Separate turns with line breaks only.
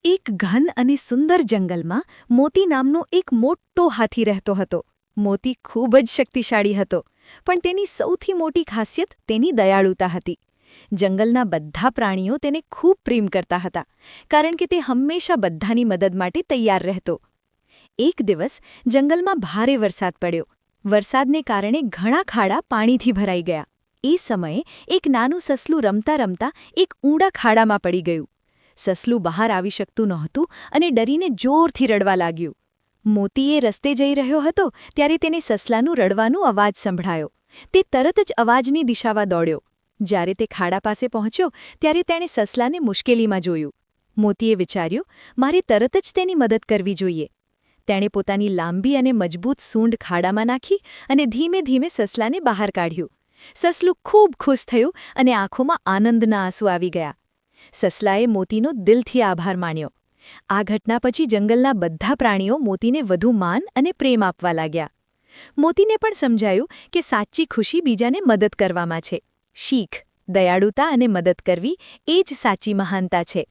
એક ઘન અને સુંદર જંગલમાં મોતી નામનો એક મોટો હાથી રહેતો હતો. મોતી ખૂબ જ શક્તિશાળી હતો, પણ તેની સૌથી મોટી ખાસિયત તેની દયાળુતા હતી. જંગલના બધા પ્રાણીઓ તેને ખૂબ પ્રેમ કરતા હતા, કારણ કે તે હંમેશા બધાની મદદ માટે તૈયાર રહેતો. એક દિવસ જંગલમાં ભારે વરસાદ પડ્યો. વરસાદને કારણે ઘણા ખાડા પાણીથી ભરાઈ ગયા. એ સમયે એક નાનું સસલું રમતા રમતા એક ઊંડા ખાડામાં પડી ગયું. સસલું બહાર આવી શકતું નહોતું અને ડરીને જોરથી રડવા લાગ્યું. મોતી એ રસ્તે જઈ રહ્યો હતો ત્યારે તેને સસલાનું રડવાનું અવાજ સંભળાયો. તે તરત જ અવાજની દિશામાં દોડ્યો. જ્યારે તે ખાડા પાસે પહોંચ્યો ત્યારે તેણે સસલાને મુશ્કેલીમાં જોયું. મોતીએ વિચાર્યું, મારે તરત જ તેની મદદ કરવી જોઈએ. તેણે પોતાની લાંબી અને મજબૂત સૂંઢ ખાડામાં નાખી અને ધીમે ધીમે સસલાને બહાર કાઢ્યું. સસલું ખૂબ ખુશ થયું અને આંખોમાં આનંદના આંસુ આવી ગયા. સસલાએ મોતીનો દિલથી આભાર માન્યો. આ ઘટના પછી જંગલના બધા પ્રાણીઓ મોતીને વધુ માન અને પ્રેમ આપવા લાગ્યા. મોતીને પણ સમજાયું કે સાચી ખુશી બીજાને મદદ કરવામાં છે. શીખ: દયાળુતા અને મદદ કરવી એ જ સાચી મહાનતા છે.